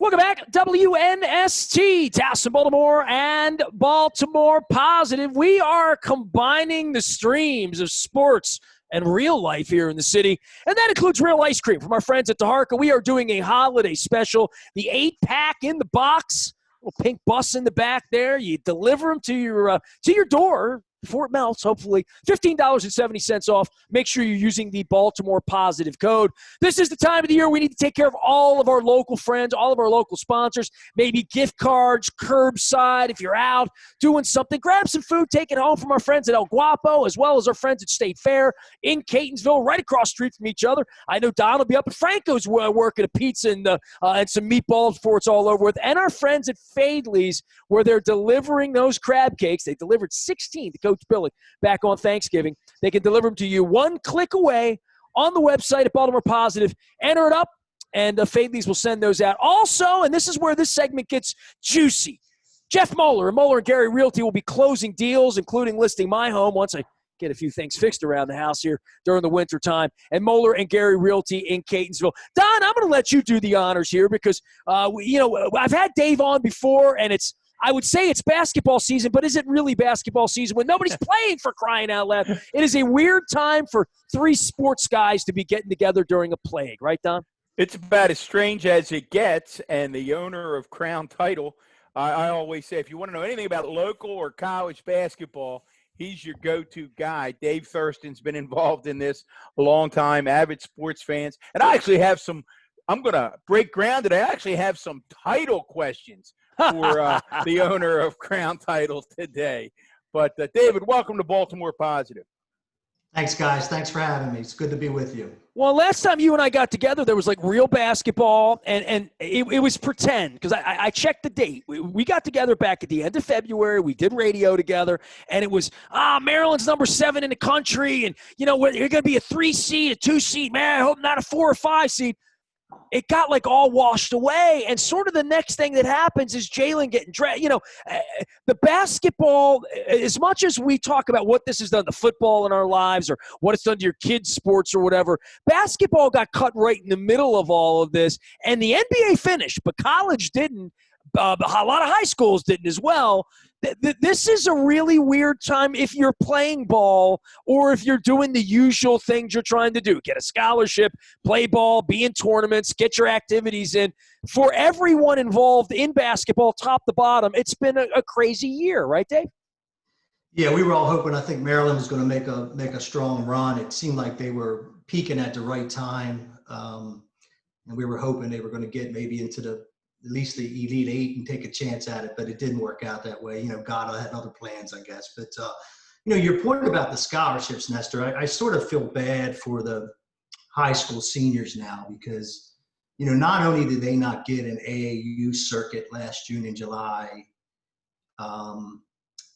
Welcome back, WNST, Towson, Baltimore, and Baltimore Positive. We are combining the streams of sports and real life here in the city, and that includes real ice cream from our friends at DeHarka. We are doing a holiday special, the 8-pack in the box, little pink bus in the back there. You deliver them to your door before it melts, hopefully. $15.70 off. Make sure you're using the Baltimore Positive code. This is the time of the year we need to take care of all of our local friends, all of our local sponsors, maybe gift cards, curbside. If you're out doing something, grab some food, take it home from our friends at El Guapo, as well as our friends at State Fair in Catonsville, right across the street from each other. I know Don will be up at Franco's working a pizza and some meatballs before it's all over with. And our friends at Fadley's, where they're delivering those crab cakes. They delivered 16 to Coach Billy back on Thanksgiving. They can deliver them to you one click away on the website at Baltimore Positive. Enter it up, and Fadley's will send those out. Also, and this is where this segment gets juicy, Jeff Moeller and Moeller and Gary Realty will be closing deals, including listing my home once I get a few things fixed around the house here during the winter time. And Moeller and Gary Realty in Catonsville. Don, I'm going to let you do the honors here because, I've had Dave on before, and I would say it's basketball season, but is it really basketball season when nobody's playing, for crying out loud? It is a weird time for three sports guys to be getting together during a plague, right, Don? It's about as strange as it gets, and the owner of Crown Title, I always say, if you want to know anything about local or college basketball, he's your go-to guy. Dave Thurston's been involved in this a long time, avid sports fans. And I actually have I'm going to break ground today. I actually have some title questions for the owner of Crown Title today. But, David, welcome to Baltimore Positive. Thanks, guys. Thanks for having me. It's good to be with you. Well, last time you and I got together, there was like real basketball, and it was pretend because I checked the date. We got together back at the end of February. We did radio together, and it was, Maryland's number 7 in the country, and, you're going to be a 3 seed, a 2 seed. Man, I hope not a 4 or 5 seed. It got like all washed away, and sort of the next thing that happens is Jalen getting drafted. The basketball, as much as we talk about what this has done to football in our lives or what it's done to your kids' sports or whatever, basketball got cut right in the middle of all of this, and the NBA finished, but college didn't. A lot of high schools didn't as well. This is a really weird time if you're playing ball or if you're doing the usual things you're trying to do. Get a scholarship, play ball, be in tournaments, get your activities in. For everyone involved in basketball, top to bottom, it's been a crazy year, right, Dave? Yeah, we were all hoping. I think Maryland was going to make a strong run. It seemed like they were peaking at the right time, and we were hoping they were going to get maybe into at least the Elite Eight and take a chance at it, but it didn't work out that way. God had other plans, I guess. But, your point about the scholarships, Nestor, I sort of feel bad for the high school seniors now because, not only did they not get an AAU circuit last June and July,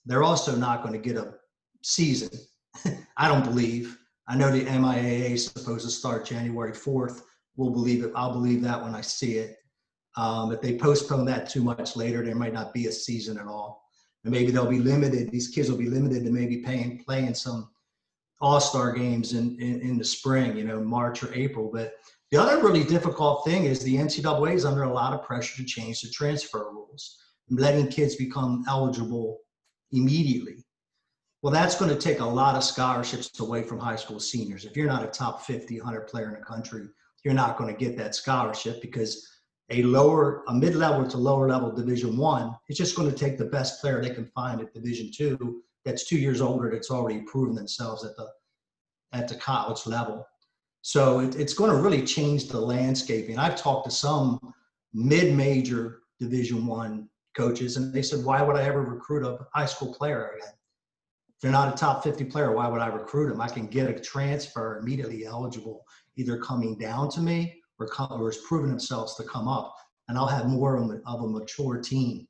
they're also not going to get a season. I don't believe. I know the MIAA is supposed to start January 4th. We'll believe it. I'll believe that when I see it. If they postpone that too much later, there might not be a season at all. And maybe they'll be limited. These kids will be limited to maybe playing some all-star games in the spring, March or April. But the other really difficult thing is the NCAA is under a lot of pressure to change the transfer rules, letting kids become eligible immediately. Well, that's going to take a lot of scholarships away from high school seniors. If you're not a top 50, 100 player in the country, you're not going to get that scholarship because a mid-level to lower level Division I, it's just going to take the best player they can find at Division II that's 2 years older that's already proven themselves at the college level. So it's going to really change the landscape. I've talked to some mid-major Division I coaches, and they said, why would I ever recruit a high school player again? If they're not a top 50 player, why would I recruit them? I can get a transfer immediately eligible, either coming down to me or has proven themselves to come up, and I'll have more of a mature team.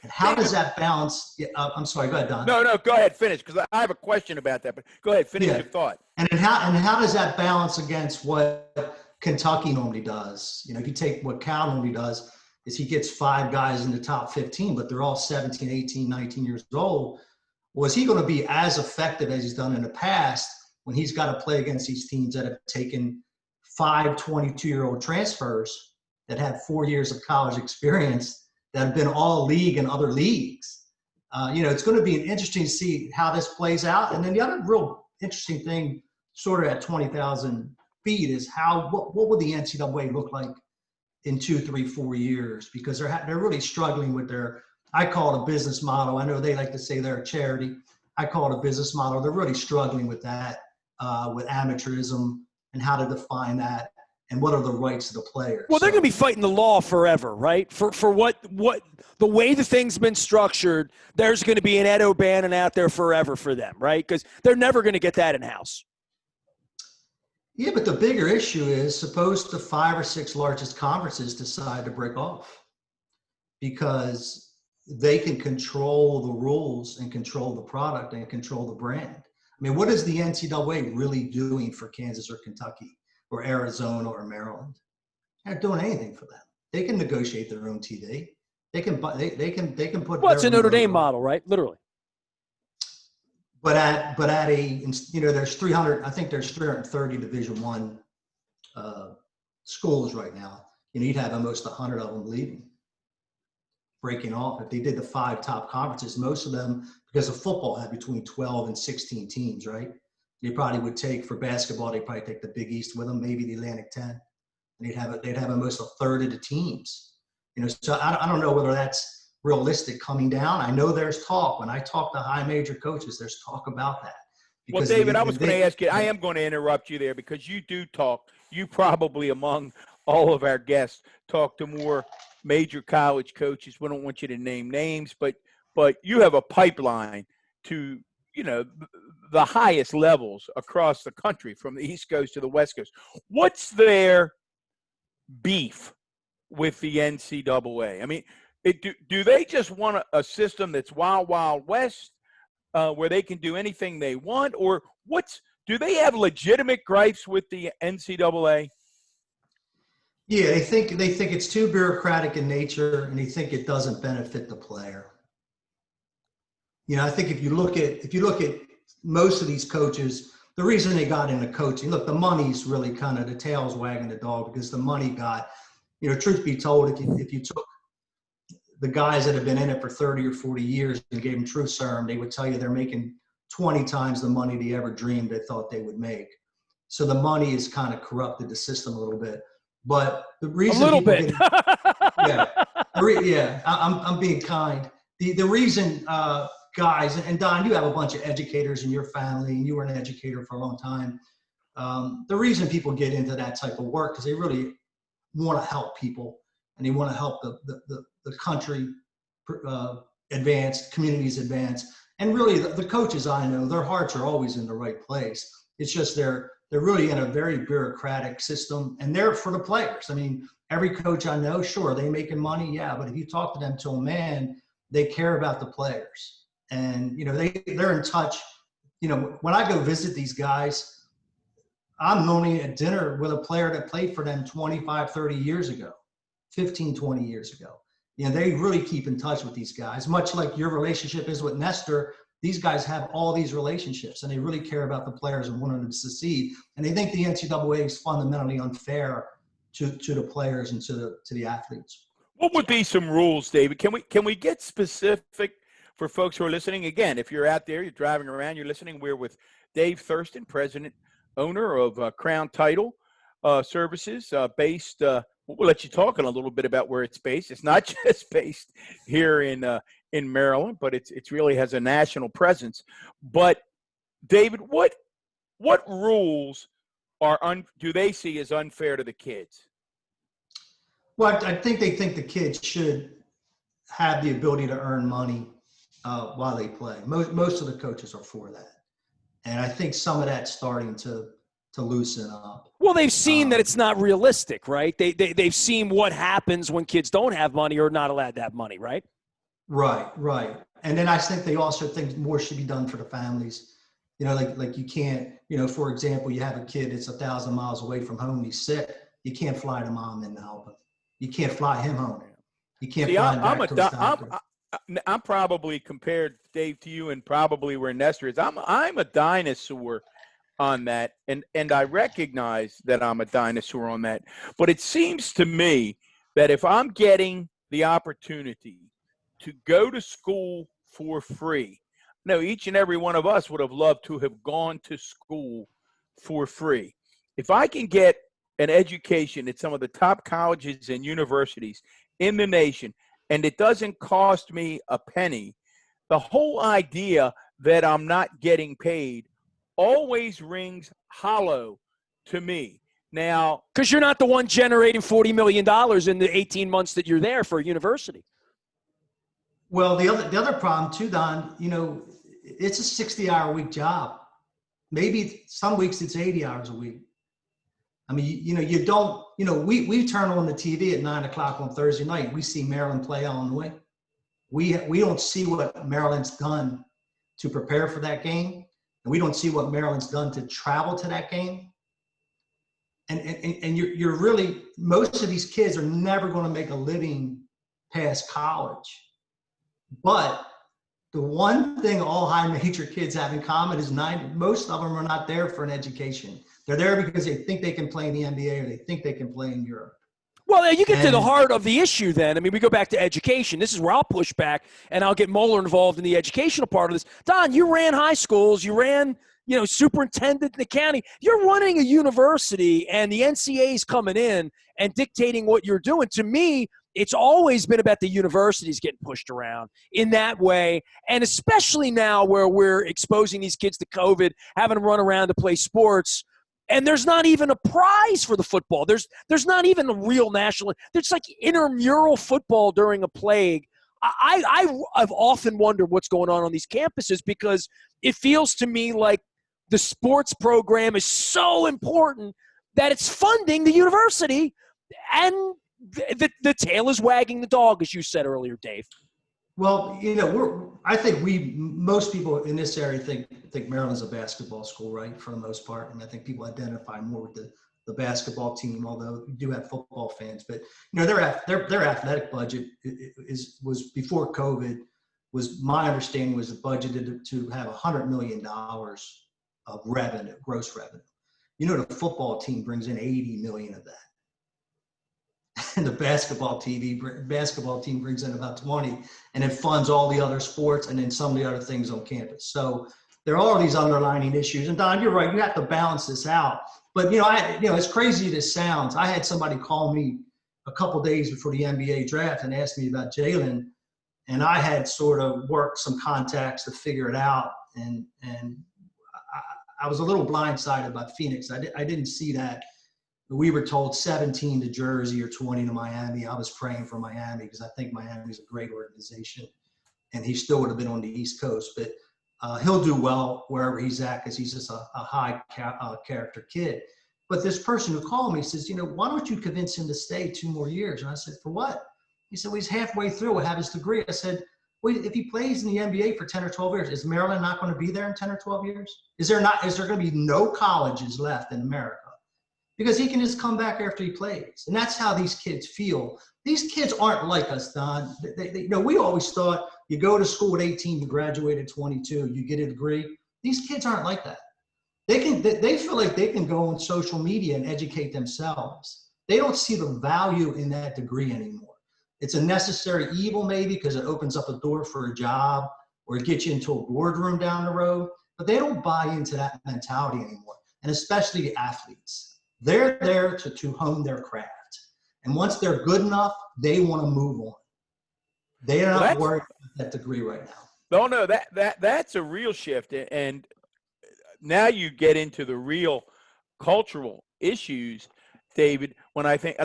And how does that balance? I'm sorry, go ahead, Don. No, go ahead, finish, because I have a question about that, but go ahead, finish your thought. And how does that balance against what Kentucky normally does? If you take what Cal normally does, is he gets 5 guys in the top 15, but they're all 17, 18, 19 years old. Well, is he going to be as effective as he's done in the past when he's got to play against these teams that have taken 5 22-year-old transfers that have 4 years of college experience that have been all league and other leagues. It's going to be interesting to see how this plays out. And then the other real interesting thing, sort of at 20,000 feet, is what would the NCAA look like in 2, 3, 4 years? Because they're really struggling with I call it a business model. I know they like to say they're a charity. I call it a business model. They're really struggling with that, with amateurism and how to define that and what are the rights of the players. Well, they're going to be fighting the law forever, right? For what the way the thing's been structured, there's going to be an Ed O'Bannon out there forever for them, right? Because they're never going to get that in-house. Yeah, but the bigger issue is, suppose the 5 or 6 largest conferences decide to break off because they can control the rules and control the product and control the brand. I mean, what is the NCAA really doing for Kansas or Kentucky or Arizona or Maryland? They're not doing anything for them. They can negotiate their own TV. They can put. Well, it's a Notre Dame model, right? Literally. But at there's 300. I think there's 330 Division I schools right now. You'd have almost 100 of them leaving, breaking off. If they did the 5 top conferences, most of them, because of football, had between 12 and 16 teams, right? They probably would take, for basketball, they'd probably take the Big East with them, maybe the Atlantic 10. And they'd have almost a third of the teams. So I don't know whether that's realistic coming down. I know there's talk. When I talk to high major coaches, there's talk about that. Well, David, I was going to ask you, I am going to interrupt you there because you do talk. You probably, among all of our guests, talk to more major college coaches. We don't want you to name names, but you have a pipeline to, the highest levels across the country, from the East Coast to the West Coast. What's their beef with the NCAA? I mean, do they just want a system that's wild, wild west, where they can do anything they want, or do they have legitimate gripes with the NCAA? Yeah, they think it's too bureaucratic in nature, and they think it doesn't benefit the player. I think if you look at most of these coaches, the reason they got into coaching, look, the money's really kind of the tail's wagging the dog, because the money got, truth be told, if you took the guys that have been in it for 30 or 40 years and gave them truth serum, they would tell you they're making 20 times the money they ever dreamed they thought they would make. So the money has kind of corrupted the system a little bit. But the reason I'm being kind. The reason guys, and Don, you have a bunch of educators in your family, and you were an educator for a long time. The reason people get into that type of work is they really want to help people, and they want to help the country advance, communities advance. And really, the coaches I know, their hearts are always in the right place. It's just they're really in a very bureaucratic system, and they're for the players. I mean, every coach I know, sure, they making money, yeah, but if you talk to them to a man, they care about the players. And, they're in touch. When I go visit these guys, I'm normally at dinner with a player that played for them 25, 30 years ago, 15, 20 years ago. They really keep in touch with these guys, much like your relationship is with Nestor. These guys have all these relationships, and they really care about the players and want them to succeed. And they think the NCAA is fundamentally unfair to the players and to the athletes. What would be some rules, David? Can we get specific for folks who are listening? Again, if you're out there, you're driving around, you're listening, we're with Dave Thurston, president, owner of Crown Title Services, based. We'll let you talk a little bit about where it's based. It's not just based here in Maryland, but it's really has a national presence. But David, what rules do they see as unfair to the kids? Well, I think they think the kids should have the ability to earn money while they play. Most of the coaches are for that, and I think some of that's starting to loosen up. Well, they've seen that it's not realistic, right? They've seen what happens when kids don't have money or not allowed to have money, right? Right. And then I think they also think more should be done for the families. Like you can't, for example, you have a kid that's 1,000 miles away from home, he's sick. You can't fly the mom in to help him. You can't fly him home. You can't fly him back to his doctor. I'm probably compared, Dave, to you, and probably where Nestor is. I'm a dinosaur on that, and I recognize that I'm a dinosaur on that. But it seems to me that if I'm getting the opportunity to go to school for free, no, each and every one of us would have loved to have gone to school for free. If I can get an education at some of the top colleges and universities in the nation, and it doesn't cost me a penny, the whole idea that I'm not getting paid always rings hollow to me. Now, because you're not the one generating $40 million in the 18 months that you're there for a university. Well, the other problem too, Don, it's a 60-hour-a-week job. Maybe some weeks it's 80 hours a week. I mean, you don't, we turn on the TV at 9 o'clock on Thursday night. We see Maryland play on the way. We don't see what Maryland's done to prepare for that game. And we don't see what Maryland's done to travel to that game. And you're really, most of these kids are never going to make a living past college. But the one thing all high major kids have in common is most of them are not there for an education. They're there because they think they can play in the NBA or they think they can play in Europe. Well, you get to the heart of the issue then. I mean, we go back to education. This is where I'll push back, and I'll get Moeller involved in the educational part of this. Don, you ran high schools. You ran, superintendent in the county. You're running a university, and the NCAA's coming in and dictating what you're doing. To me, it's always been about the universities getting pushed around in that way, and especially now where we're exposing these kids to COVID, having them run around to play sports. And there's not even a prize for the football. There's not even a real national. There's like intramural football during a plague. I've often wondered what's going on these campuses because it feels to me like the sports program is so important that it's funding the university, and the tail is wagging the dog, as you said earlier, Dave. Well, I think most people in this area think Maryland's a basketball school, right? For the most part. And I think people identify more with the basketball team, although we do have football fans. But, their athletic budget was before COVID, was my understanding was budgeted to have $100 million of revenue, gross revenue. The football team brings in 80 million of that. And the basketball team brings in about 20, and it funds all the other sports and then some of the other things on campus. So there are these underlying issues. And Don, you're right. You have to balance this out. But as crazy as it sounds, I had somebody call me a couple days before the NBA draft and ask me about Jalen, and I had sort of worked some contacts to figure it out. And I was a little blindsided by Phoenix. I didn't see that. We were told 17 to Jersey or 20 to Miami. I was praying for Miami because I think Miami is a great organization, and he still would have been on the East Coast. But he'll do well wherever he's at because he's just a high character kid. But this person who called me says, why don't you convince him to stay 2 more years? And I said, for what? He said, well, he's halfway through. We'll have his degree. I said, well, if he plays in the NBA for 10 or 12 years, is Maryland not going to be there in 10 or 12 years? Is there going to be no colleges left in America? Because he can just come back after he plays. And that's how these kids feel. These kids aren't like us, Don. We always thought you go to school at 18, you graduate at 22, you get a degree. These kids aren't like that. They feel like they can go on social media and educate themselves. They don't see the value in that degree anymore. It's a necessary evil maybe because it opens up a door for a job or it gets you into a boardroom down the road, but they don't buy into that mentality anymore. And especially the athletes. They're there to hone their craft. And once they're good enough, they want to move on. They are not worried about that degree right now. No, that's a real shift. And now you get into the real cultural issues, David, when I think,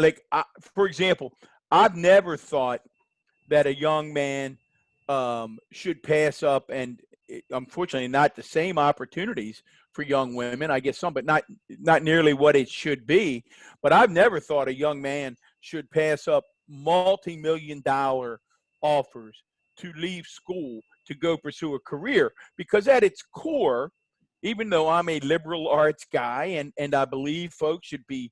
for example, I've never thought that a young man should pass up, and unfortunately not the same opportunities for young women, I guess some, but not nearly what it should be. But I've never thought a young man should pass up multi-million-dollar offers to leave school to go pursue a career, because at its core, even though I'm a liberal arts guy and I believe folks should be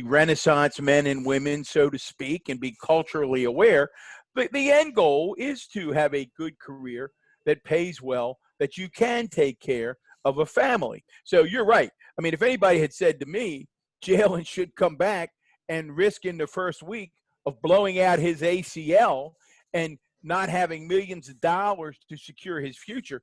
Renaissance men and women, so to speak, and be culturally aware, but the end goal is to have a good career that pays well, that you can take care of a family. So you're right. I mean, if anybody had said to me, Jalen should come back and risk in the first week of blowing out his ACL and not having millions of dollars to secure his future.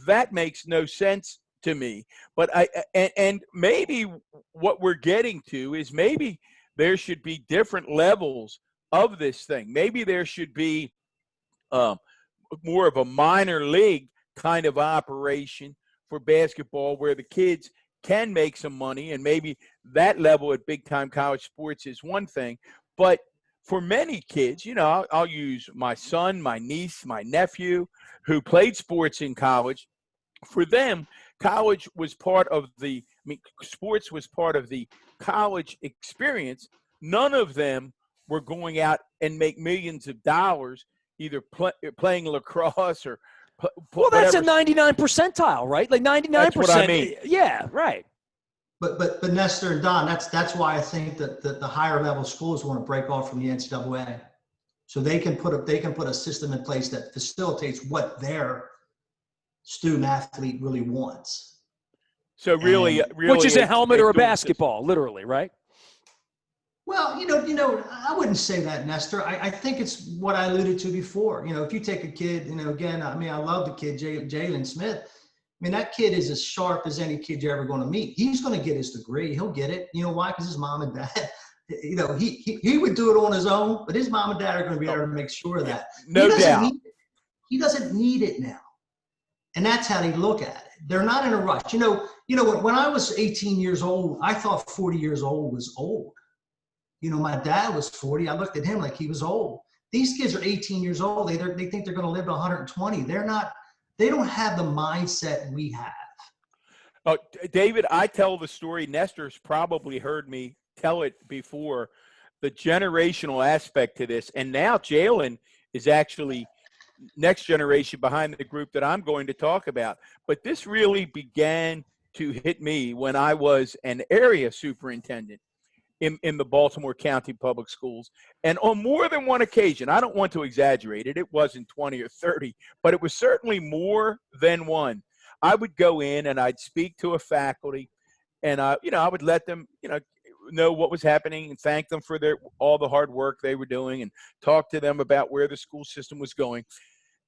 That makes no sense to me. But and maybe what we're getting to is maybe there should be different levels of this thing. Maybe there should be more of a minor league kind of operation for basketball where the kids can make some money, and maybe that level at big time college sports is one thing. But for many kids, you know, I'll use my son, my niece, my nephew who played sports in college. For them, college was part of sports was part of the college experience. None of them were going out and make millions of dollars either playing lacrosse or well, that's a whatever. 99 percentile, right? Like 99%. That's what I mean. Yeah, right. But Nestor and Don, that's why I think that the higher level schools want to break off from the NCAA, so they can put a system in place that facilitates what their student athlete really wants. So really, which is a helmet or a basketball, literally, right? Well, you know, I wouldn't say that, Nestor. I think it's what I alluded to before. You know, if you take a kid, you know, again, I mean, I love the kid, Jalen Smith. I mean, that kid is as sharp as any kid you're ever going to meet. He's going to get his degree. He'll get it. You know why? Because his mom and dad, you know, he would do it on his own, but his mom and dad are going to be able to make sure of that. No doubt. He doesn't need it now. And that's how they look at it. They're not in a rush. You know, when I was 18 years old, I thought 40 years old was old. You know, my dad was 40. I looked at him like he was old. These kids are 18 years old. They think they're going to live to 120. They don't have the mindset we have. David, I tell the story. Nestor's probably heard me tell it before. The generational aspect to this, and now Jalen is actually next generation behind the group that I'm going to talk about. But this really began to hit me when I was an area superintendent in the Baltimore County Public Schools. And on more than one occasion, I don't want to exaggerate it, it wasn't 20 or 30, but it was certainly more than one. I would go in and I'd speak to a faculty, and I would let them, know what was happening and thank them for all the hard work they were doing and talk to them about where the school system was going.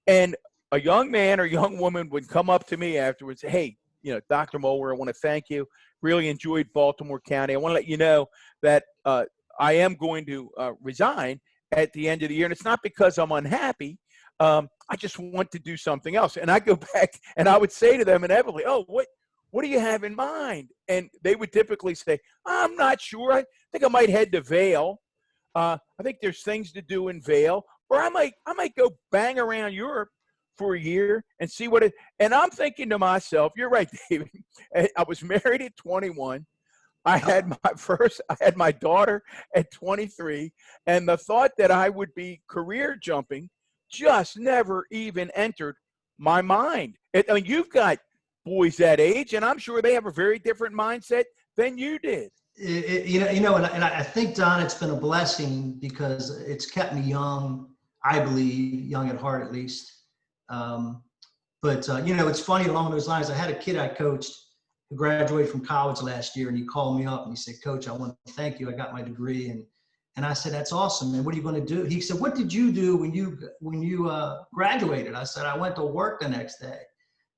And a young man or young woman would come up to me afterwards, hey, Dr. Moeller, I want to thank you. Really enjoyed Baltimore County. I want to let you know that I am going to resign at the end of the year. And it's not because I'm unhappy. I just want to do something else. And I go back and I would say to them inevitably, oh, what do you have in mind? And they would typically say, I'm not sure. I think I might head to Vail. I think there's things to do in Vail. Or I might go bang around Europe for a year and see what it, and I'm thinking to myself, you're right, David. I was married at 21. I had my daughter at 23. And the thought that I would be career jumping just never even entered my mind. I mean, you've got boys that age, and I'm sure they have a very different mindset than you did. And I think, Don, it's been a blessing because it's kept me young, I believe, young at heart at least. But it's funny along those lines. I had a kid I coached who graduated from college last year, and he called me up and he said, Coach, I want to thank you. I got my degree. And I said, that's awesome, man. What are you going to do? He said, what did you do when you graduated? I said, I went to work the next day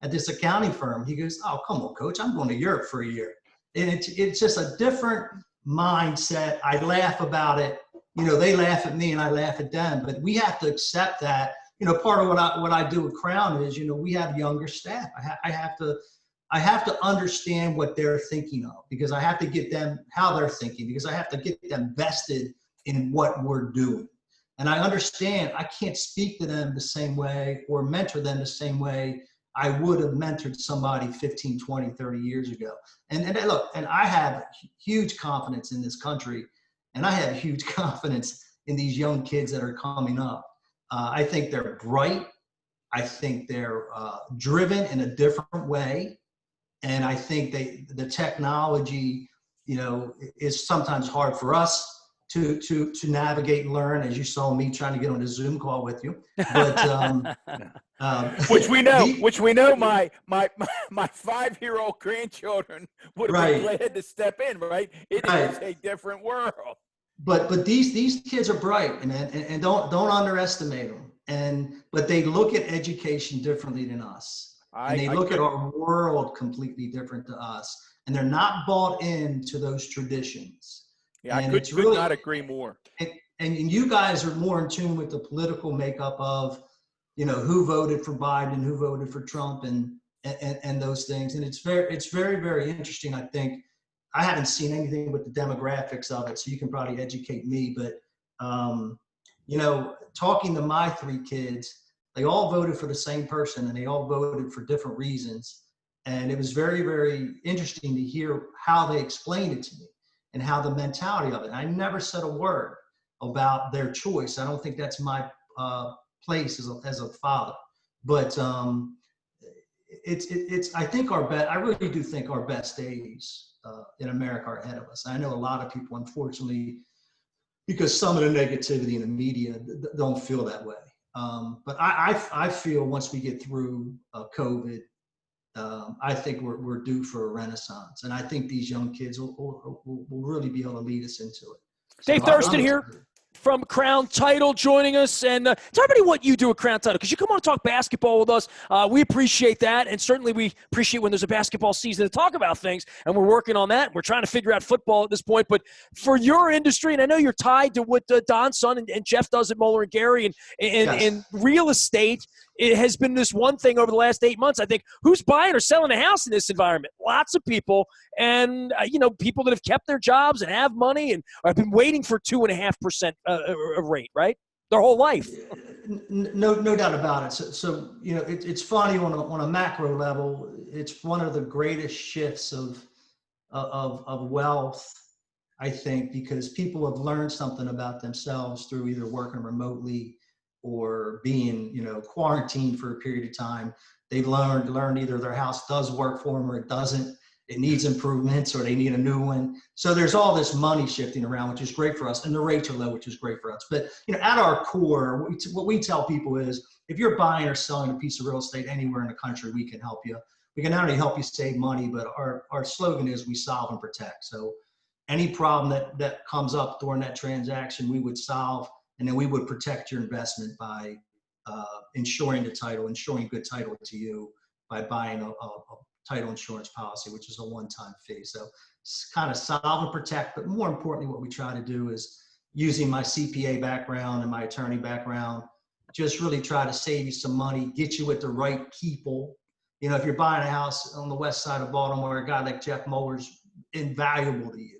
at this accounting firm. He goes, oh, come on, Coach. I'm going to Europe for a year. And it's just a different mindset. I laugh about it. They laugh at me and I laugh at them, but we have to accept that. Part of what I do with Crown is, we have younger staff. I have to understand what they're thinking of, because I have to get them how they're thinking, because I have to get them vested in what we're doing. And I understand I can't speak to them the same way or mentor them the same way I would have mentored somebody 15, 20, 30 years ago. And look, and I have huge confidence in this country, and I have huge confidence in these young kids that are coming up. I think they're bright. I think they're driven in a different way. And I think the technology, is sometimes hard for us to navigate and learn, as you saw me trying to get on a Zoom call with you. But which we know my 5-year-old grandchildren would have been glad to step in, right? It is a different world. but these kids are bright, and don't underestimate them. But they look at education differently than us, and they look at our world completely different to us, and they're not bought into those traditions. Yeah, and I could not agree more. And you guys are more in tune with the political makeup of, who voted for Biden, who voted for Trump, and those things. And it's very, very interesting. I think I haven't seen anything with the demographics of it, so you can probably educate me. But, talking to my 3 kids, they all voted for the same person, and they all voted for different reasons. And it was very, very interesting to hear how they explained it to me and how the mentality of it. I never said a word about their choice. I don't think that's my place as a father. But it's I think I really do think our best days in America are ahead of us. I know a lot of people, unfortunately, because some of the negativity in the media don't feel that way. But I feel once we get through COVID, I think we're due for a renaissance, and I think these young kids will really be able to lead us into it. Dave Thurston here from Crown Title joining us. And tell everybody what you do at Crown Title, because you come on and talk basketball with us. We appreciate that, and certainly we appreciate when there's a basketball season to talk about things, and we're working on that. We're trying to figure out football at this point. But for your industry, and I know you're tied to what Don's son and Jeff does at Moeller & Gary, and in real estate, it has been this one thing over the last 8 months. I think, who's buying or selling a house in this environment? Lots of people, and people that have kept their jobs and have money and have been waiting for 2.5% rate, right? Their whole life. No doubt about it. So it's funny on a macro level. It's one of the greatest shifts of wealth, I think, because people have learned something about themselves through either working remotely or being, quarantined for a period of time. They've learned either their house does work for them or it doesn't. It needs improvements or they need a new one. So there's all this money shifting around, which is great for us, and the rates are low, which is great for us. But at our core, what we tell people is, if you're buying or selling a piece of real estate anywhere in the country, we can help you. We can not only help you save money, but our slogan is we solve and protect. So any problem that comes up during that transaction, we would solve. And then we would protect your investment by ensuring good title to you by buying a title insurance policy, which is a one-time fee. So it's kind of solve and protect, but more importantly, what we try to do is, using my CPA background and my attorney background, just really try to save you some money, get you with the right people. If you're buying a house on the west side of Baltimore, a guy like Jeff Moeller's invaluable to you,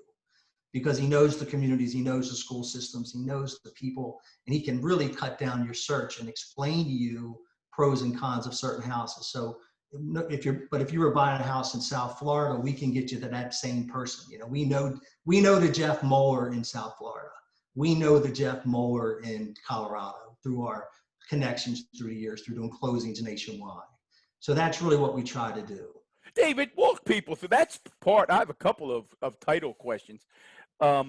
because he knows the communities, he knows the school systems, he knows the people, and he can really cut down your search and explain to you pros and cons of certain houses. So if you were buying a house in South Florida, we can get you to that same person. We know the Jeff Moeller in South Florida. We know the Jeff Moeller in Colorado through our connections through the years, through doing closings nationwide. So that's really what we try to do. David, walk people through that's part. I have a couple of title questions. I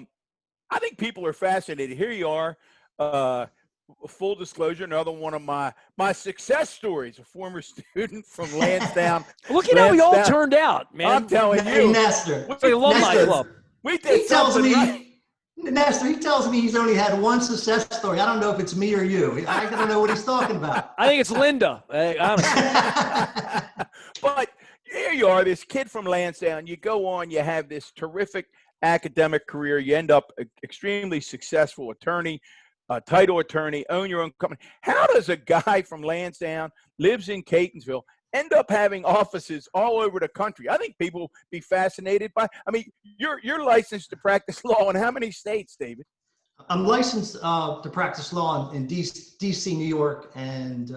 think people are fascinated. Here you are, full disclosure, another one of my success stories, a former student from Lansdowne. Look at how we all turned out, man. I'm telling you. Hey, Nestor. It's like alumni club. We did Nestor, he tells me he's only had one success story. I don't know if it's me or you. I don't know what he's talking about. I think it's Linda, honestly. But here you are, this kid from Lansdowne. You go on, you have this terrific academic career. You end up an extremely successful attorney, title attorney, own your own company. How does a guy from Lansdowne, lives in Catonsville, end up having offices all over the country? I think people be fascinated by. I mean, you're licensed to practice law in how many states, David? I'm licensed to practice law in D.C., New York, and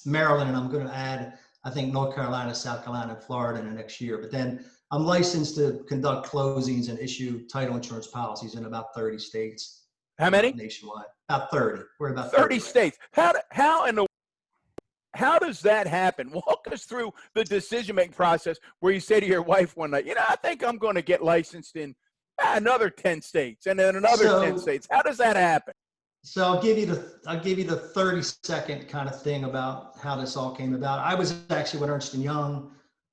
Maryland, and I'm going to add, I think, North Carolina, South Carolina, and Florida in the next year. But then I'm licensed to conduct closings and issue title insurance policies in about 30 states. How many? Nationwide. About 30. We're about 30 states. How does that happen? Walk us through the decision-making process where you say to your wife one night, I think I'm going to get licensed in another 10 states and then another 10 states. How does that happen? So I'll give you the 30-second kind of thing about how this all came about. I was actually with Ernst & Young,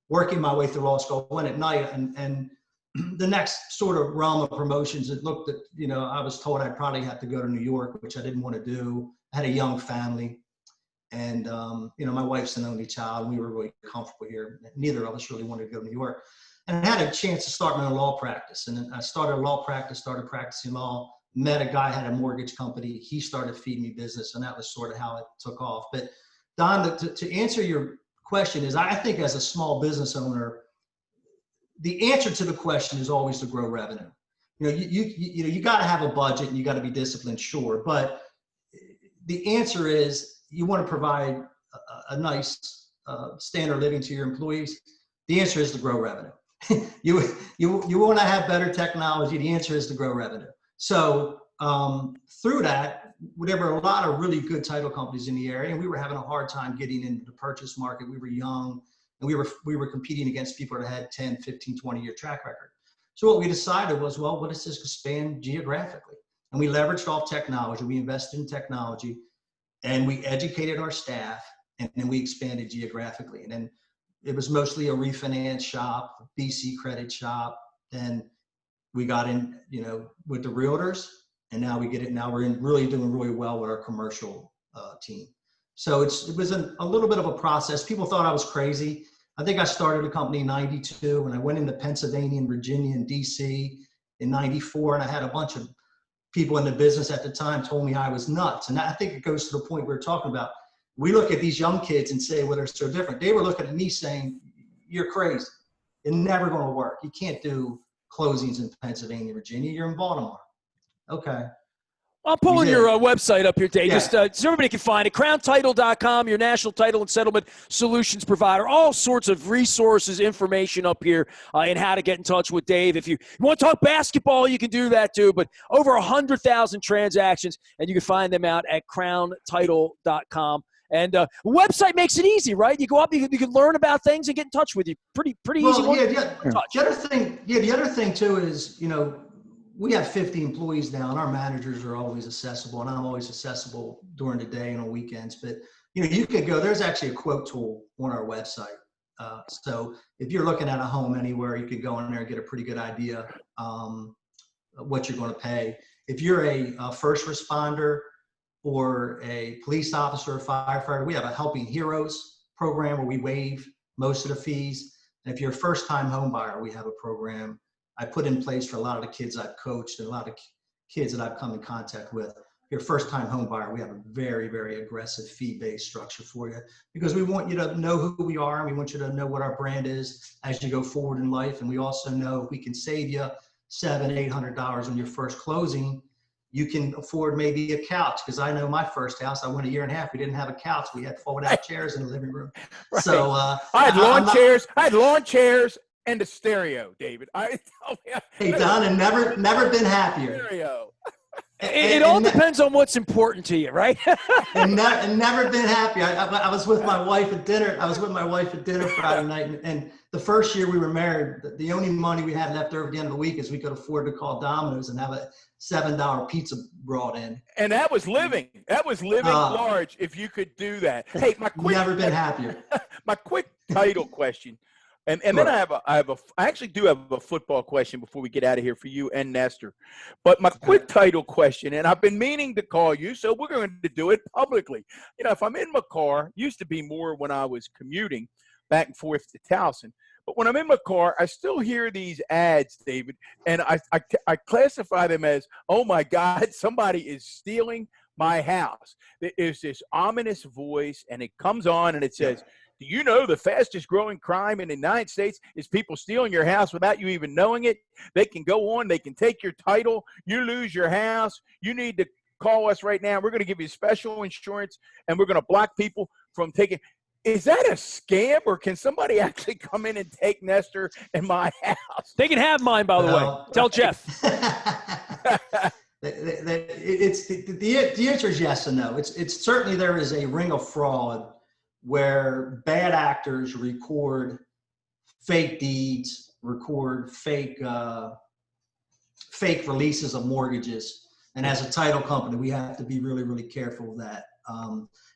working my way through law school. I went at night, and the next sort of realm of promotions, it looked at, I was told I'd probably have to go to New York, which I didn't want to do. I had a young family. And, my wife's an only child. We were really comfortable here. Neither of us really wanted to go to New York. And I had a chance to start my own law practice. And I started a law practice, started practicing law, met a guy, had a mortgage company. He started feeding me business, and that was sort of how it took off. But Don, to answer your question is, I think as a small business owner, the answer to the question is always to grow revenue. You got to have a budget and you got to be disciplined, sure. But the answer is you want to provide a nice standard of living to your employees. The answer is to grow revenue. You want to have better technology. The answer is to grow revenue. So through that, there were a lot of really good title companies in the area, and we were having a hard time getting into the purchase market. We were young, and we were competing against people that had 10, 15, 20-year track record. So what we decided was, well, let's just expand geographically. And we leveraged off technology. We invested in technology, and we educated our staff, and then we expanded geographically. And then it was mostly a refinance shop, a BC credit shop. Then we got in, with the realtors, and now we get it. Now we're really doing really well with our commercial team. So it was a little bit of a process. People thought I was crazy. I think I started a company in 92, and I went into Pennsylvania and Virginia and DC in 94, and I had a bunch of people in the business at the time told me I was nuts. And I think it goes to the point we were talking about. We look at these young kids and say, well, they're so different. They were looking at me saying, you're crazy. It's never going to work. You can't do closings in Pennsylvania, Virginia. You're in Baltimore. Okay. I'm pulling your website up here, Dave. Yeah. Just so everybody can find it. CrownTitle.com, your national title and settlement solutions provider. All sorts of resources, information up here and how to get in touch with Dave. If you want to talk basketball, you can do that too. But over 100,000 transactions, and you can find them out at CrownTitle.com. And the website makes it easy, right? You go up, you can learn about things and get in touch with you. Pretty easy. The other thing too is, we have 50 employees now, and our managers are always accessible, and I'm always accessible during the day and on weekends. But you could go. There's actually a quote tool on our website. So if you're looking at a home anywhere, you could go in there and get a pretty good idea what you're going to pay. If you're a first responder or a police officer or firefighter, we have a Helping Heroes program where we waive most of the fees. And if you're a first-time home buyer, we have a program I put in place for a lot of the kids I've coached and a lot of kids that I've come in contact with. If you're a first-time home buyer, we have a very, very aggressive fee-based structure for you, because we want you to know who we are, and we want you to know what our brand is as you go forward in life. And we also know if we can save you $700-800 on your first closing, you can afford maybe a couch. Because I know my first house, I went a year and a half, we didn't have a couch. We had fold-out chairs in the living room. Right. So I had lawn chairs and a stereo, David. Hey, Don, and never been happier. Stereo. It all depends on what's important to you, right? and never been happy. I was with my wife at dinner. Friday night, and the first year we were married, the only money we had left over at the end of the week is we could afford to call Domino's and have a $7 pizza brought in. And that was living. That was living large. If you could do that. Hey, never been happier. My quick title question. And Sure. Then I actually do have a football question before we get out of here for you and Nestor. But my quick title question, and I've been meaning to call you, so we're going to do it publicly. If I'm in my car, used to be more when I was commuting back and forth to Towson. But when I'm in my car, I still hear these ads, David, and I classify them as, oh my God, somebody is stealing my house. There's this ominous voice, and it comes on and it says, do you know the fastest growing crime in the United States is people stealing your house without you even knowing it? They can go on, they can take your title, you lose your house, you need to call us right now. We're going to give you special insurance, and we're going to block people from taking. Is that a scam, or can somebody actually come in and take Nestor and my house? They can have mine, by the way. Tell Jeff. The answer is yes and no. It's certainly there is a ring of fraud where bad actors record fake deeds, record fake releases of mortgages. And as a title company, we have to be really, really careful of that.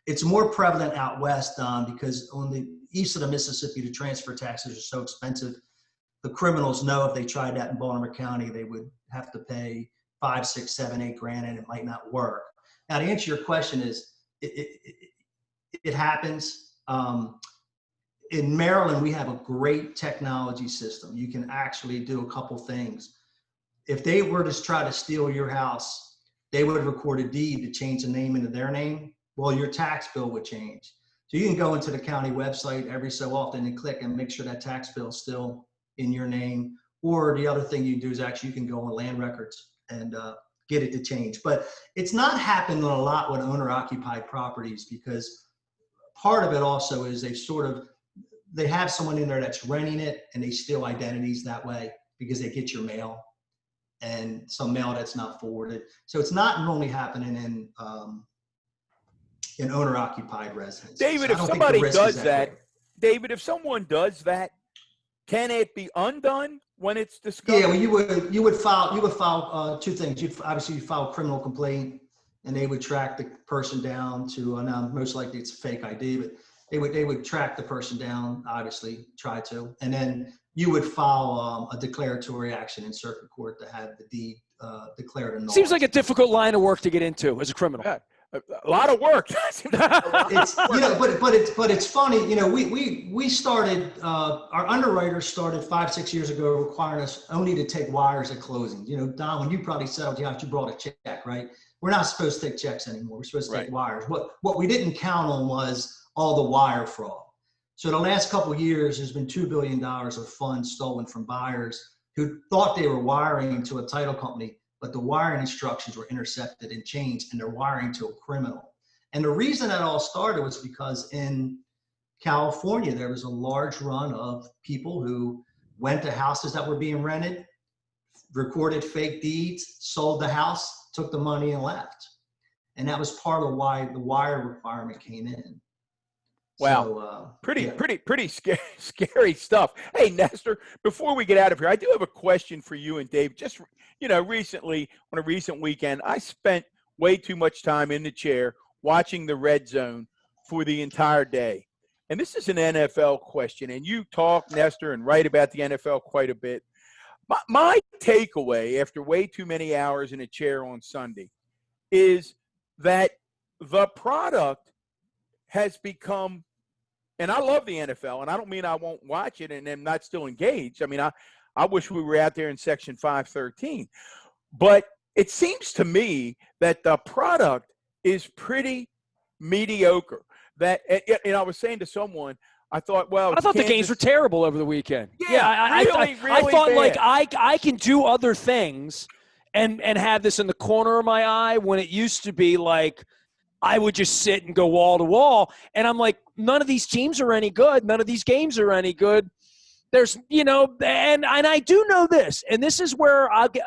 It's more prevalent out west, because on the east of the Mississippi, the transfer taxes are so expensive. the criminals know if they tried that in Baltimore County, they would have to pay 5, 6, 7, 8 grand, and it might not work. Now, to answer your question is, it happens. In Maryland, we have a great technology system. You can actually do a couple things. If they were to try to steal your house, they would record a deed to change the name into their name. Well, your tax bill would change. So you can go into the county website every so often and click and make sure that tax bill is still in your name. Or the other thing you do is actually you can go on land records and get it to change. But it's not happened a lot with owner-occupied properties, because part of it also is they have someone in there that's renting it, and they steal identities that way because they get your mail and some mail that's not forwarded. So it's not normally happening in owner-occupied residences. David, So if somebody does that, David, if someone does that, can it be undone when it's discovered? Yeah, well, you would file 2 things. You'd file a criminal complaint, and they would track the person down to now most likely it's a fake ID, but they would track the person down, obviously try to, and then you would file a declaratory action in circuit court to have the deed declared a null. Seems like a difficult line of work to get into as a criminal. Yeah. A lot of work. But it's funny. We started. Our underwriters started 5, 6 years ago requiring us only to take wires at closing. Don, when you probably settled your house, you brought a check, right? We're not supposed to take checks anymore. We're supposed to take wires. What we didn't count on was all the wire fraud. So the last couple of years, there's been $2 billion of funds stolen from buyers who thought they were wiring to a title company, but the wiring instructions were intercepted and changed, and they're wiring to a criminal. And the reason that all started was because in California, there was a large run of people who went to houses that were being rented, recorded fake deeds, sold the house, took the money, and left. And that was part of why the wire requirement came in. Wow. So, pretty scary stuff. Hey, Nestor, before we get out of here, I do have a question for you and Dave. Just, recently, on a recent weekend, I spent way too much time in the chair watching the Red Zone for the entire day. And this is an NFL question, and you talk, Nestor, and write about the NFL quite a bit. My takeaway after way too many hours in a chair on Sunday is that the product has become, and I love the NFL, and I don't mean I won't watch it and am not still engaged. I mean, I wish we were out there in Section 513. But it seems to me that the product is pretty mediocre. That, and I was saying to someone, I thought the games were terrible over the weekend. I thought bad. Like I can do other things and have this in the corner of my eye, when it used to be like I would just sit and go wall to wall. And I'm like, none of these teams are any good. None of these games are any good. There's, and I do know this, and this is where I'll get,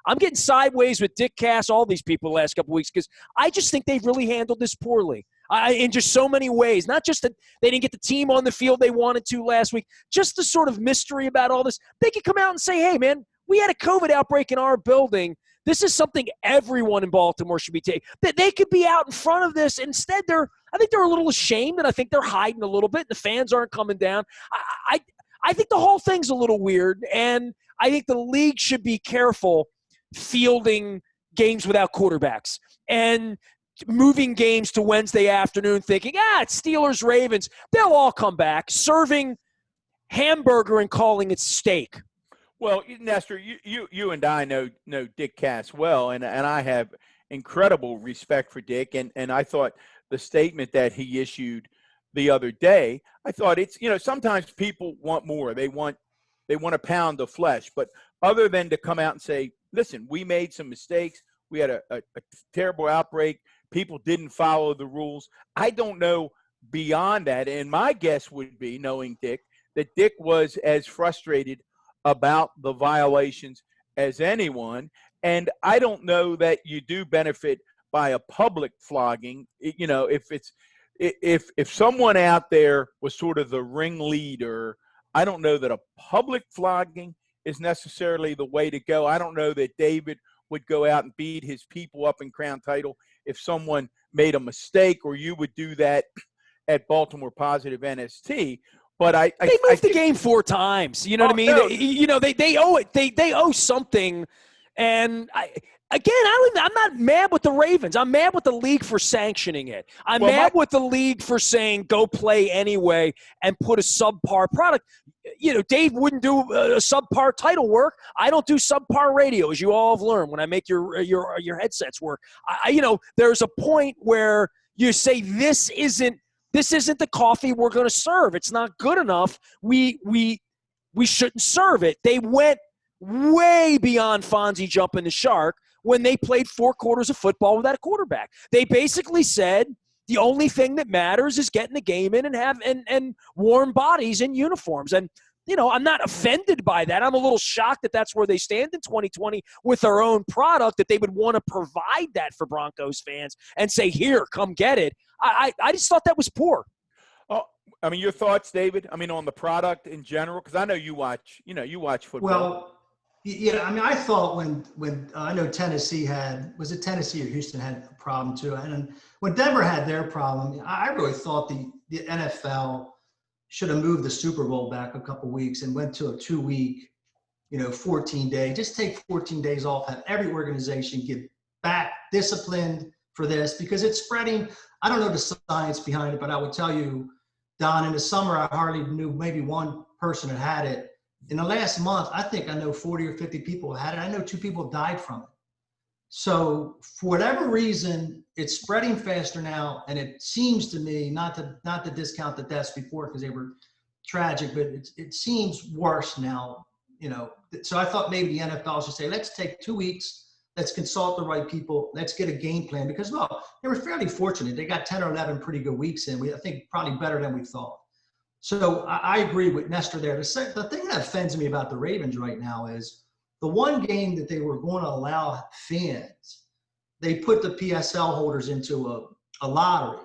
I'm getting sideways with Dick Cass, all these people the last couple of weeks, because I just think they've really handled this poorly. In just so many ways. Not just that they didn't get the team on the field they wanted to last week, just the sort of mystery about all this. They could come out and say, hey, man, we had a COVID outbreak in our building. This is something everyone in Baltimore should be taking. That they could be out in front of this. Instead, I think they're a little ashamed, and I think they're hiding a little bit. The fans aren't coming down. I think the whole thing's a little weird, and I think the league should be careful fielding games without quarterbacks and moving games to Wednesday afternoon thinking, it's Steelers-Ravens. They'll all come back, serving hamburger and calling it steak. Well, Nestor, you and I know Dick Cass well, and I have incredible respect for Dick, and I thought the statement that he issued the other day, I thought it's, sometimes people want more. They want a pound of flesh, but other than to come out and say, listen, we made some mistakes. We had a terrible outbreak. People didn't follow the rules. I don't know beyond that. And my guess would be, knowing Dick, that Dick was as frustrated about the violations as anyone. And I don't know that you do benefit by a public flogging. If someone out there was sort of the ringleader, I don't know that a public flogging is necessarily the way to go. I don't know that David would go out and beat his people up in Crown Title if someone made a mistake, or you would do that at Baltimore Positive NST. But they moved the game 4 times. You know what I mean? No. They owe it. They owe something. And I'm not mad with the Ravens. I'm mad with the league for sanctioning it. I'm mad with the league for saying go play anyway and put a subpar product. Dave wouldn't do a subpar title work. I don't do subpar radio, as you all have learned when I make your headsets work. There's a point where you say this isn't the coffee we're going to serve. It's not good enough. We shouldn't serve it. They went way beyond Fonzie jumping the shark when they played 4 quarters of football without a quarterback. They basically said the only thing that matters is getting the game in and have and warm bodies in uniforms. And I'm not offended by that. I'm a little shocked that that's where they stand in 2020 with their own product, that they would want to provide that for Broncos fans and say, here, come get it. I just thought that was poor. Oh, I mean, your thoughts, David? I mean, on the product in general, because I know you watch football. Well, yeah, I mean, I thought when I know Tennessee was it Tennessee or Houston had a problem too, and when Denver had their problem, I really thought the NFL should have moved the Super Bowl back a couple weeks and went to a 2-week, 14-day. Just take 14 days off. Have every organization get back disciplined for this because it's spreading. I don't know the science behind it, but I would tell you, Don, in the summer, I hardly knew maybe one person had it. In the last month, I think I know 40 or 50 people had it. I know 2 people died from it. So for whatever reason, it's spreading faster now. And it seems to me, not to discount the deaths before because they were tragic, but it seems worse now, So I thought maybe the NFL should say, let's take 2 weeks. Let's consult the right people. Let's get a game plan because, they were fairly fortunate. They got 10 or 11 pretty good weeks in. I think probably better than we thought. So I agree with Nestor there. The thing that offends me about the Ravens right now is the one game that they were going to allow fans, they put the PSL holders into a lottery.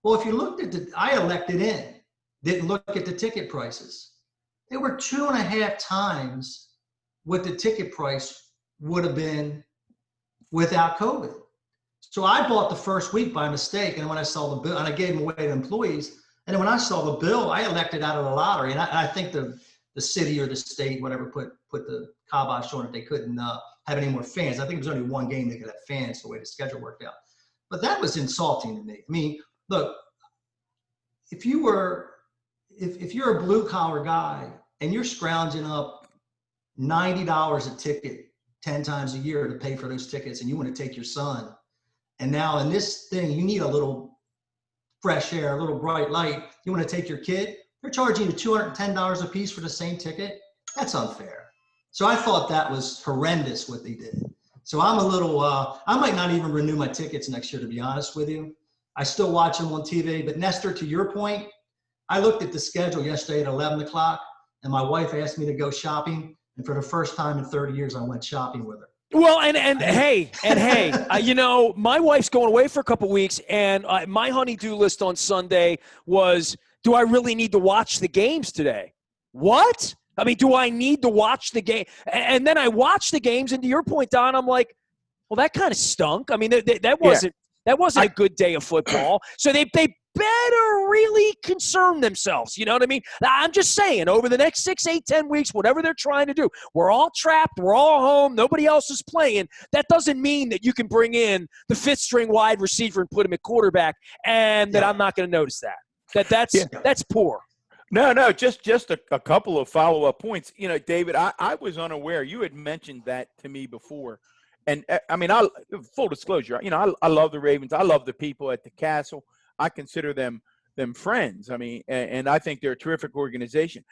Well, if you looked at I elected in, didn't look at the ticket prices. They were 2.5 times what the ticket price would have been without COVID. So I bought the first week by mistake, and when I saw the bill, and I gave them away to employees, and then when I saw the bill, I elected out of the lottery, and I think the city or the state, whatever, put the kibosh on it. They couldn't have any more fans. I think it was only one game they could have fans the way the schedule worked out. But that was insulting to me. I mean, look, if you're a blue collar guy and you're scrounging up $90 a ticket 10 times a year to pay for those tickets, and you want to take your son, and now in this thing you need a little fresh air, a little bright light, you want to take your kid, they're charging you $210 a piece for the same ticket. That's unfair. So I thought that was horrendous what they did. So I'm a little, I might not even renew my tickets next year, to be honest with you. I still watch them on TV. But Nestor, to your point, I looked at the schedule yesterday at 11 o'clock, and my wife asked me to go shopping. And for the first time in 30 years, I went shopping with her. Well, hey, my wife's going away for a couple weeks, and my honey-do list on Sunday was, do I really need to watch the games today? What? I mean, do I need to watch the game? And then I watched the games, and to your point, Don, I'm like, well, that kind of stunk. I mean, that wasn't a good day of football. So they better really concern themselves. You know what I mean? I'm just saying, over the next 6, 8, 10 weeks, whatever they're trying to do, we're all trapped, we're all home, nobody else is playing. That doesn't mean that you can bring in the 5th-string wide receiver and put him at quarterback, and that I'm not going to notice that. That's poor. No, just a couple of follow-up points. David, I was unaware. You had mentioned that to me before. And, I mean, full disclosure, I love the Ravens. I love the people at the Castle. I consider them friends. I mean, and I think they're a terrific organization.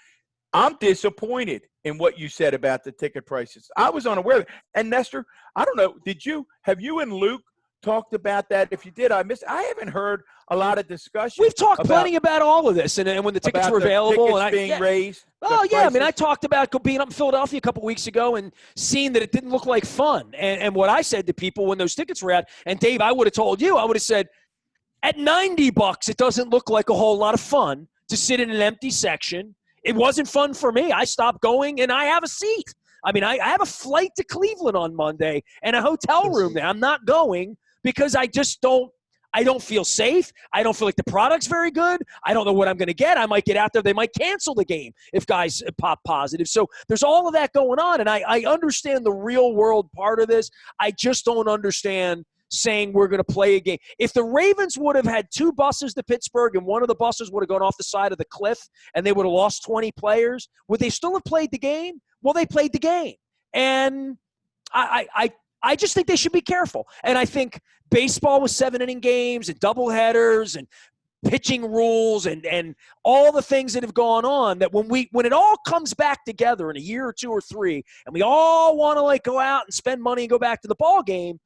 I'm disappointed in what you said about the ticket prices. I was unaware. And Nestor, I don't know, have you and Luke talked about that? If you did, I missed. I haven't heard a lot of discussion. We've talked plenty about all of this, and when the tickets were available, tickets being raised. Oh yeah, I mean, I talked about being up in Philadelphia a couple weeks ago and seeing that it didn't look like fun. And what I said to people when those tickets were out, and Dave, I would have told you, I would have said, at $90, it doesn't look like a whole lot of fun to sit in an empty section. It wasn't fun for me. I stopped going, and I have a seat. I mean, I have a flight to Cleveland on Monday and a hotel room there. I'm not going because I just don't I don't feel safe. I don't feel like the product's very good. I don't know what I'm going to get. I might get out there. They might cancel the game if guys pop positive. So there's all of that going on, and I understand the real world part of this. I just don't understand saying we're going to play a game. If the Ravens would have had 2 buses to Pittsburgh and one of the buses would have gone off the side of the cliff and they would have lost 20 players, would they still have played the game? Well, they played the game. And I just think they should be careful. And I think baseball with 7-inning games and doubleheaders and pitching rules and all the things that have gone on, that when it all comes back together in a year or 2 or 3 and we all want to like go out and spend money and go back to the ball game,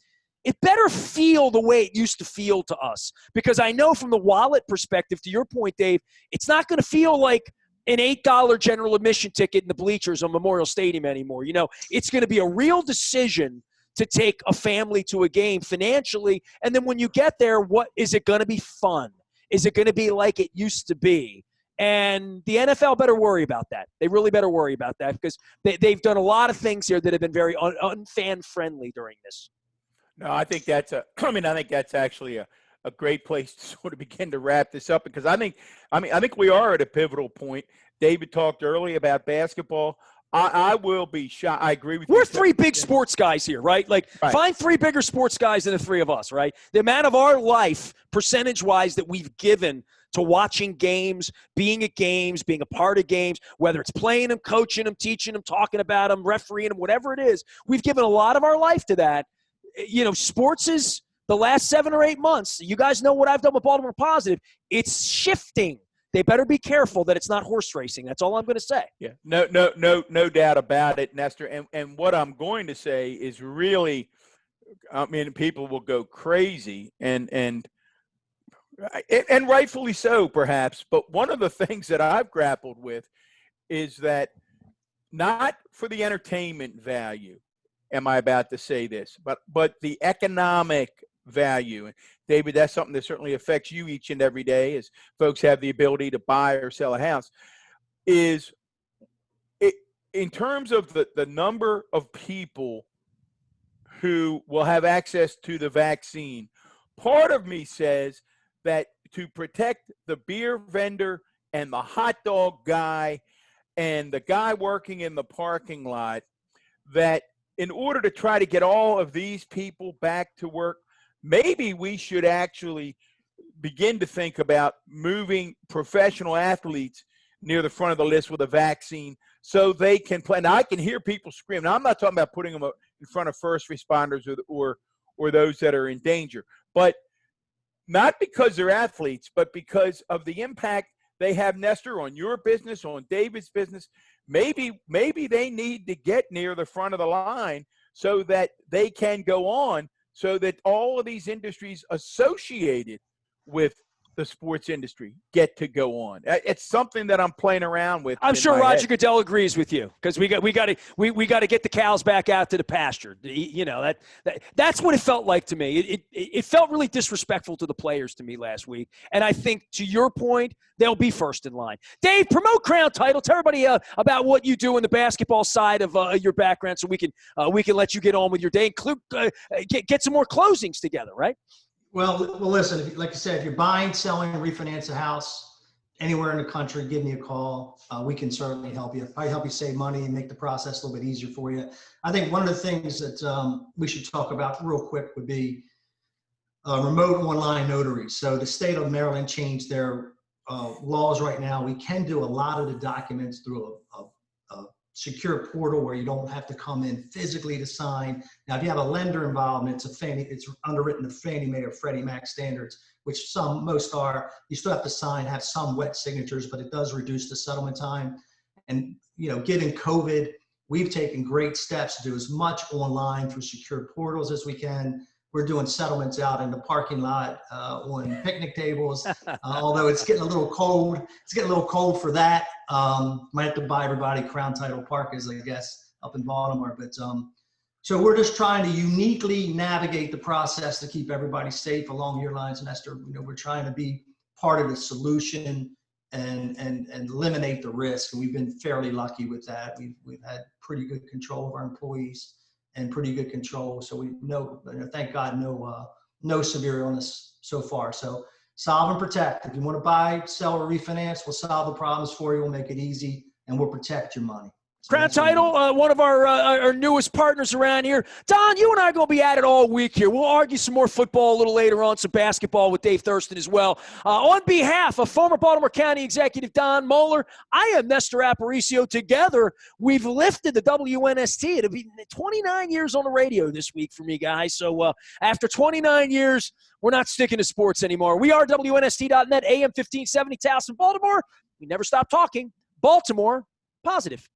it better feel the way it used to feel to us. Because I know from the wallet perspective, to your point, Dave, it's not going to feel like an $8 general admission ticket in the bleachers on Memorial Stadium anymore. You know, it's going to be a real decision to take a family to a game financially. And then when you get there, what is it going to be fun? Is it going to be like it used to be? And the NFL better worry about that. They really better worry about that, because they've done a lot of things here that have been very unfan-friendly during this. No, I think that's actually a great place to sort of begin to wrap this up, because I think we are at a pivotal point. David talked earlier about basketball. I will be shocked. I agree with you. We're 3 big sports guys here, right? Like, right. Find 3 bigger sports guys than the 3 of us, right? The amount of our life, percentage-wise, that we've given to watching games, being at games, being a part of games, whether it's playing them, coaching them, teaching them, talking about them, refereeing them, whatever it is, we've given a lot of our life to that. You know, sports is the last 7 or 8 months. You guys know what I've done with Baltimore Positive. It's shifting. They better be careful that it's not horse racing. That's all I'm going to say. Yeah, no doubt about it, Nestor. And what I'm going to say is really, I mean, people will go crazy, and rightfully so, perhaps. But one of the things that I've grappled with is that, not for the entertainment value am I about to say this, but the economic value. And David, that's something that certainly affects you each and every day, as folks have the ability to buy or sell a house, is it, in terms of the number of people who will have access to the vaccine. Part of me says that to protect the beer vendor and the hot dog guy and the guy working in the parking lot, that in order to try to get all of these people back to work, maybe we should actually begin to think about moving professional athletes near the front of the list with a vaccine so they can play. Now, I can hear people scream. Now, I'm not talking about putting them in front of first responders or those that are in danger, but not because they're athletes, but because of the impact they have, Nestor, on your business, on David's business. Maybe they need to get near the front of the line so that they can go on, so that all of these industries associated with the sports industry get to go on. It's something that I'm playing around with. I'm sure Roger Goodell agrees with you, because we got to get the cows back out to the pasture. You know, that's what it felt like to me. It felt really disrespectful to the players to me last week, and I think, to your point, they'll be first in line. Dave, promote Crown Title. Tell everybody about what you do in the basketball side of your background, so we can let you get on with your day. Include get some more closings together, right? Well, listen, like I said, if you're buying, selling, refinance a house anywhere in the country, give me a call. We can certainly help you. Probably help you save money and make the process a little bit easier for you. I think one of the things that we should talk about real quick would be remote online notaries. So the state of Maryland changed their laws right now. We can do a lot of the documents through a secure portal where you don't have to come in physically to sign. Now, if you have a lender involvement, it's underwritten to Fannie Mae or Freddie Mac standards, which most are. You still have to sign, have some wet signatures, but it does reduce the settlement time. And, you know, given COVID, we've taken great steps to do as much online through secure portals as we can. We're doing settlements out in the parking lot on picnic tables, although it's getting a little cold. It's getting a little cold for that. Might have to buy everybody Crown Title Parkers, I guess, up in Baltimore. But so we're just trying to uniquely navigate the process to keep everybody safe along your lines, Nestor. You know, we're trying to be part of the solution and eliminate the risk. And we've been fairly lucky with that. We've had pretty good control of our employees and pretty good control. So we know, thank God, no no severe illness so far. So solve and protect. If you want to buy, sell, or refinance, we'll solve the problems for you. We'll make it easy, and we'll protect your money. So Crown that's what we Title, do. one of our newest partners around here. Don, you and I are going to be at it all week here. We'll argue some more football a little later on, some basketball with Dave Thurston as well. On behalf of former Baltimore County Executive Don Moeller, I am Nestor Aparicio. Together, we've lifted the WNST. It'll be 29 years on the radio this week for me, guys. So after 29 years, we're not sticking to sports anymore. We are WNST.net, AM 1570, Towson, Baltimore. We never stop talking. Baltimore, positive.